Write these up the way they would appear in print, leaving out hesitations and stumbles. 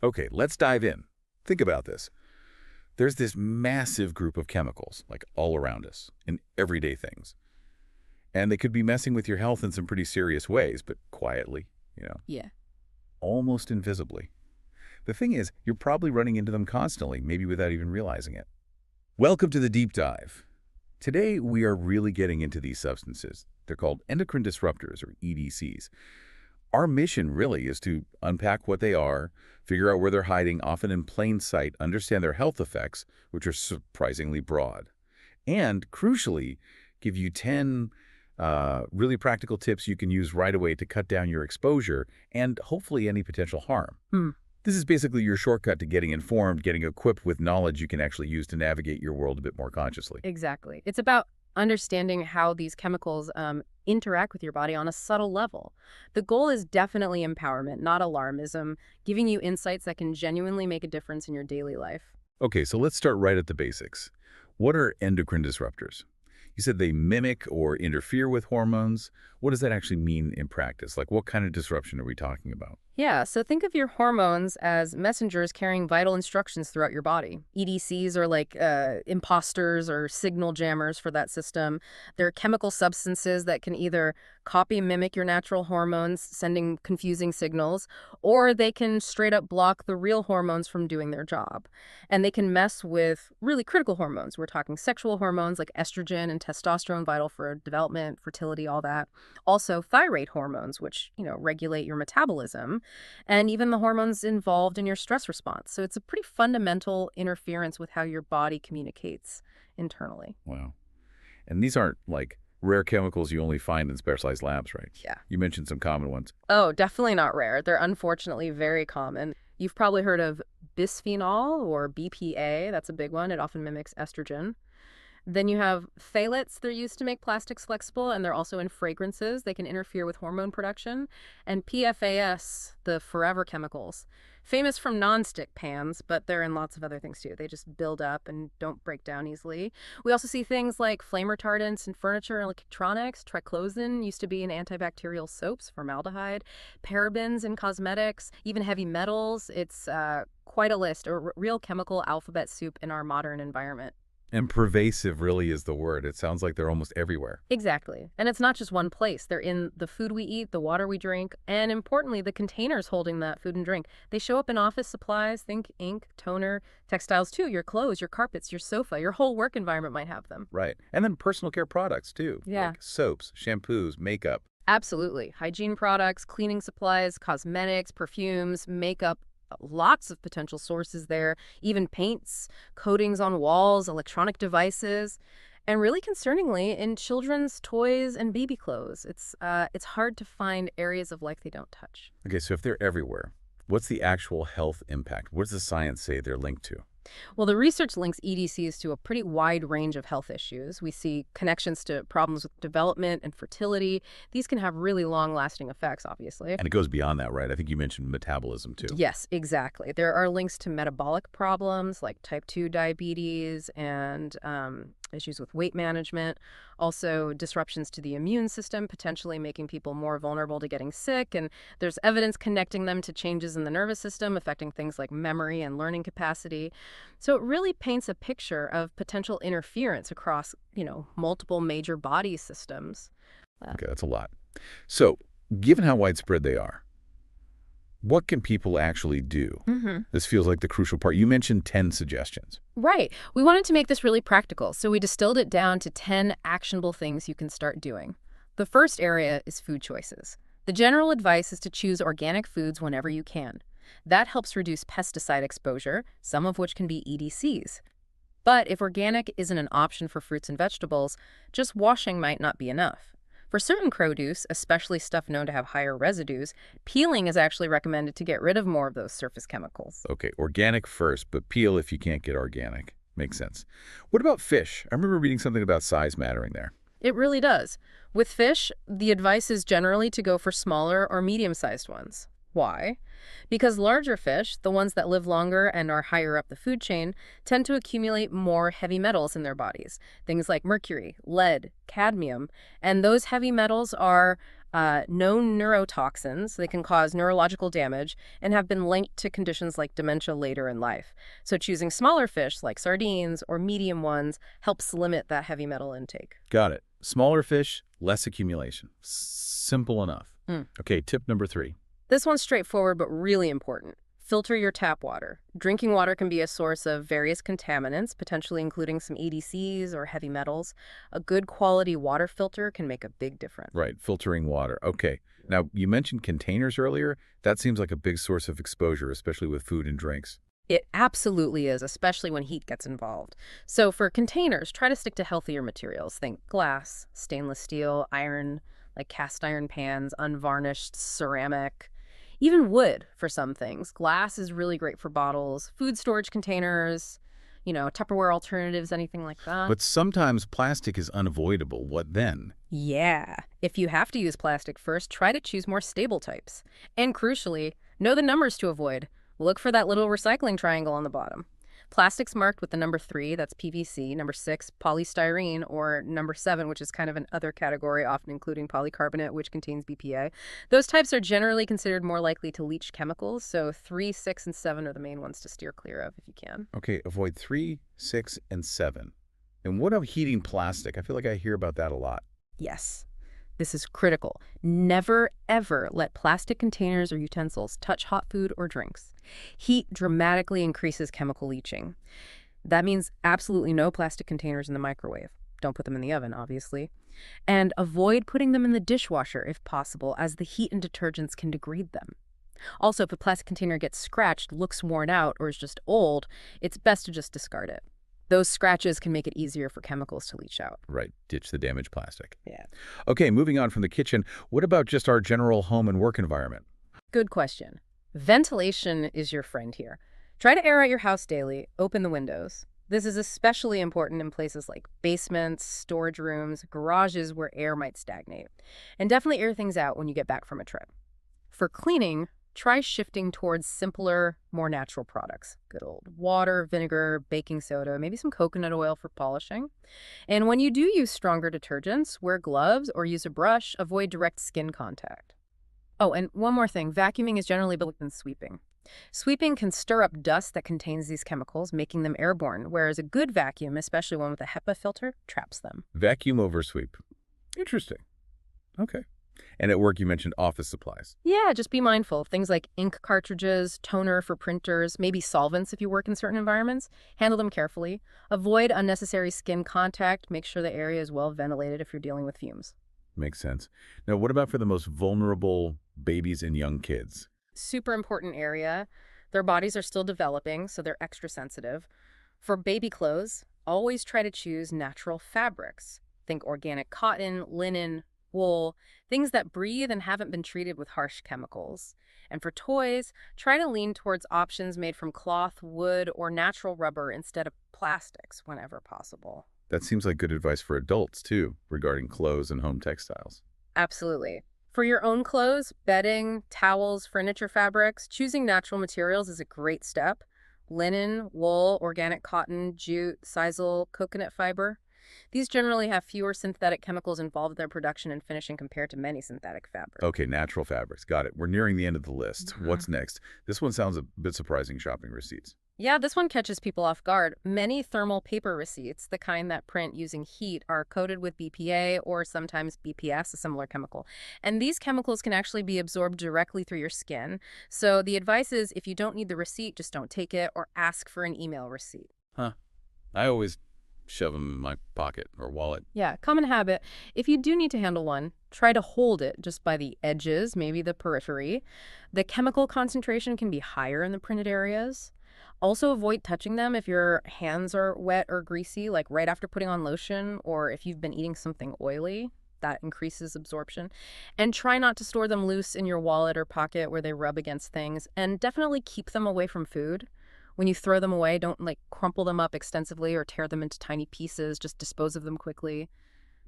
Okay, let's dive in. Think about this. There's this massive group of chemicals, like all around us, in everyday things. And they could be messing with your health in some pretty serious ways, but quietly, you know, Yeah. almost invisibly. The thing is, you're probably running into them constantly, maybe without even realizing it. Welcome to the deep dive. Today, we are really getting into these substances. They're called endocrine disruptors, or EDCs. Our mission really is to unpack what they are, figure out where they're hiding, often in plain sight, understand their health effects, which are surprisingly broad, and, crucially, give you 10 really practical tips you can use right away to cut down your exposure and hopefully any potential harm. Hmm. This is basically your shortcut to getting informed, getting equipped with knowledge you can actually use to navigate your world a bit more consciously. Exactly. It's about understanding how these chemicals interact with your body on a subtle level. The goal is definitely empowerment, not alarmism, giving you insights that can genuinely make a difference in your daily life. Okay, so let's start right at the basics. What are endocrine disruptors? You said they mimic or interfere with hormones. What does that actually mean in practice? Like, what kind of disruption are we talking about? Yeah, so think of your hormones as messengers carrying vital instructions throughout your body. EDCs are like imposters or signal jammers for that system. They're chemical substances that can either copy and mimic your natural hormones, sending confusing signals, or they can straight up block the real hormones from doing their job. And they can mess with really critical hormones. We're talking sexual hormones like estrogen and testosterone, vital for development, fertility, all that. Also, thyroid hormones, which, regulate your metabolism, and even the hormones involved in your stress response. So it's a pretty fundamental interference with how your body communicates internally. Wow. And these aren't like rare chemicals you only find in specialized labs, right? Yeah. You mentioned some common ones. Oh, definitely not rare. They're unfortunately very common. You've probably heard of bisphenol or BPA. That's a big one. It often mimics estrogen. Then you have phthalates. They're used to make plastics flexible, and they're also in fragrances. They can interfere with hormone production. And PFAS, the forever chemicals, famous from nonstick pans, but they're in lots of other things too. They just build up and don't break down easily. We also see things like flame retardants in furniture and electronics. Triclosan used to be in antibacterial soaps, formaldehyde, parabens in cosmetics, even heavy metals. It's quite a list, a real chemical alphabet soup in our modern environment. And pervasive really is the word. It sounds like they're almost everywhere. Exactly. And it's not just one place. They're in the food we eat, the water we drink, and importantly, the containers holding that food and drink. They show up in office supplies, think ink, toner, textiles too, your clothes, your carpets, your sofa, your whole work environment might have them. Right. And then personal care products too. Yeah. Like soaps, shampoos, makeup. Absolutely. Hygiene products, cleaning supplies, cosmetics, perfumes, makeup, lots of potential sources there, even paints, coatings on walls, electronic devices, and really concerningly, in children's toys and baby clothes. It's hard to find areas of life they don't touch. Okay, so if they're everywhere, what's the actual health impact? What does the science say they're linked to? Well, the research links EDCs to a pretty wide range of health issues. We see connections to problems with development and fertility. These can have really long-lasting effects, obviously. And it goes beyond that, right? I think you mentioned metabolism too. Yes, exactly. There are links to metabolic problems like type 2 diabetes and issues with weight management. Also, disruptions to the immune system, potentially making people more vulnerable to getting sick. And there's evidence connecting them to changes in the nervous system, affecting things like memory and learning capacity. So it really paints a picture of potential interference across, multiple major body systems. Okay, that's a lot. So, given how widespread they are, what can people actually do? This feels like the crucial part. You mentioned 10 suggestions. Right. We wanted to make this really practical, so we distilled it down to 10 actionable things you can start doing. The first area is food choices. The general advice is to choose organic foods whenever you can. That helps reduce pesticide exposure, some of which can be EDCs. But if organic isn't an option for fruits and vegetables, just washing might not be enough. For certain produce, especially stuff known to have higher residues, peeling is actually recommended to get rid of more of those surface chemicals. Okay, organic first, but peel if you can't get organic. Makes sense. What about fish? I remember reading something about size mattering there. It really does. With fish, the advice is generally to go for smaller or medium-sized ones. Why? Because larger fish, the ones that live longer and are higher up the food chain, tend to accumulate more heavy metals in their bodies. Things like mercury, lead, cadmium, and those heavy metals are Known neurotoxins. They can cause neurological damage and have been linked to conditions like dementia later in life. So choosing smaller fish like sardines or medium ones helps limit that heavy metal intake. Got it. Smaller fish, less accumulation. Simple enough. Okay, tip number 3. This one's straightforward but really important. Filter your tap water. Drinking water can be a source of various contaminants, potentially including some EDCs or heavy metals. A good quality water filter can make a big difference. Right, filtering water. Okay. Now, you mentioned containers earlier. That seems like a big source of exposure, especially with food and drinks. It absolutely is, especially when heat gets involved. So for containers, try to stick to healthier materials. Think glass, stainless steel, iron, like cast iron pans, unvarnished ceramic. Even wood for some things. Glass is really great for bottles, food storage containers, Tupperware alternatives, anything like that. But sometimes plastic is unavoidable. What then? Yeah. If you have to use plastic first, try to choose more stable types. And crucially, know the numbers to avoid. Look for that little recycling triangle on the bottom. Plastics marked with the number 3, that's PVC, number 6, polystyrene, or number 7, which is kind of an other category, often including polycarbonate, which contains BPA. Those types are generally considered more likely to leach chemicals, so 3, 6, and 7 are the main ones to steer clear of if you can. Okay, avoid 3, 6, and 7. And what about heating plastic? I feel like I hear about that a lot. Yes. This is critical. Never, ever let plastic containers or utensils touch hot food or drinks. Heat dramatically increases chemical leaching. That means absolutely no plastic containers in the microwave. Don't put them in the oven, obviously. And avoid putting them in the dishwasher if possible, as the heat and detergents can degrade them. Also, if a plastic container gets scratched, looks worn out, or is just old, it's best to just discard it. Those scratches can make it easier for chemicals to leach out. Right, ditch the damaged plastic. Yeah. Okay, moving on from the kitchen, what about just our general home and work environment? Good question. Ventilation is your friend here. Try to air out your house daily, open the windows. This is especially important in places like basements, storage rooms, garages where air might stagnate. And definitely air things out when you get back from a trip. For cleaning, try shifting towards simpler, more natural products. Good old water, vinegar, baking soda, maybe some coconut oil for polishing. And when you do use stronger detergents, wear gloves or use a brush, avoid direct skin contact. Oh, and one more thing, vacuuming is generally better than sweeping. Sweeping can stir up dust that contains these chemicals, making them airborne, whereas a good vacuum, especially one with a HEPA filter, traps them. Vacuum over sweep. Interesting. Okay. And at work, you mentioned office supplies. Yeah, just be mindful of things like ink cartridges, toner for printers, maybe solvents if you work in certain environments. Handle them carefully. Avoid unnecessary skin contact. Make sure the area is well ventilated if you're dealing with fumes. Makes sense. Now, what about for the most vulnerable babies and young kids? Super important area. Their bodies are still developing, so they're extra sensitive. For baby clothes, always try to choose natural fabrics. Think organic cotton, linen, wool, things that breathe and haven't been treated with harsh chemicals. And for toys, try to lean towards options made from cloth, wood, or natural rubber instead of plastics whenever possible. That seems like good advice for adults, too, regarding clothes and home textiles. Absolutely. For your own clothes, bedding, towels, furniture fabrics, choosing natural materials is a great step. Linen, wool, organic cotton, jute, sisal, coconut fiber. These generally have fewer synthetic chemicals involved in their production and finishing compared to many synthetic fabrics. Okay, natural fabrics. Got it. We're nearing the end of the list. What's next? This one sounds a bit surprising, shopping receipts. Yeah, this one catches people off guard. Many thermal paper receipts, the kind that print using heat, are coated with BPA or sometimes BPS, a similar chemical. And these chemicals can actually be absorbed directly through your skin. So the advice is if you don't need the receipt, just don't take it or ask for an email receipt. Huh. I always shove them in my pocket or wallet. Yeah, common habit. If you do need to handle one, try to hold it just by the edges, maybe the periphery. The chemical concentration can be higher in the printed areas. Also avoid touching them if your hands are wet or greasy, like right after putting on lotion, or if you've been eating something oily. That increases absorption. And try not to store them loose in your wallet or pocket where they rub against things. And definitely keep them away from food. When you throw them away, don't crumple them up extensively or tear them into tiny pieces. Just dispose of them quickly.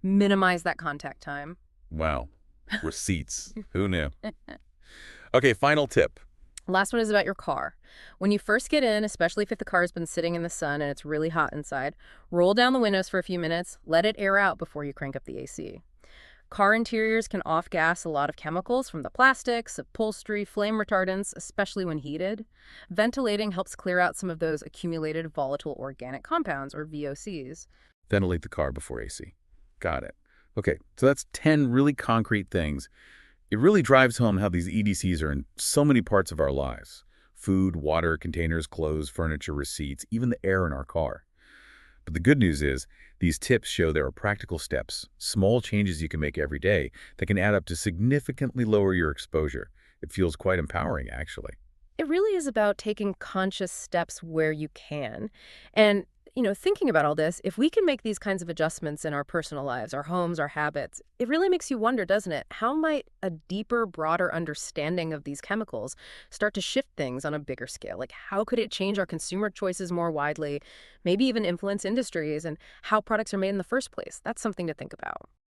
Minimize that contact time. Wow. Receipts. Who knew? Okay, final tip. Last one is about your car. When you first get in, especially if the car's been sitting in the sun and it's really hot inside, roll down the windows for a few minutes, let it air out before you crank up the AC. Car interiors can off-gas a lot of chemicals from the plastics, upholstery, flame retardants, especially when heated. Ventilating helps clear out some of those accumulated volatile organic compounds, or VOCs. Ventilate the car before AC. Got it. Okay, so that's 10 really concrete things. It really drives home how these EDCs are in so many parts of our lives. Food, water, containers, clothes, furniture, receipts, even the air in our car. But the good news is, these tips show there are practical steps, small changes you can make every day that can add up to significantly lower your exposure. It feels quite empowering, actually. It really is about taking conscious steps where you can. And, thinking about all this, if we can make these kinds of adjustments in our personal lives, our homes, our habits, it really makes you wonder, doesn't it? How might a deeper, broader understanding of these chemicals start to shift things on a bigger scale? Like, how could it change our consumer choices more widely, maybe even influence industries and how products are made in the first place? That's something to think about.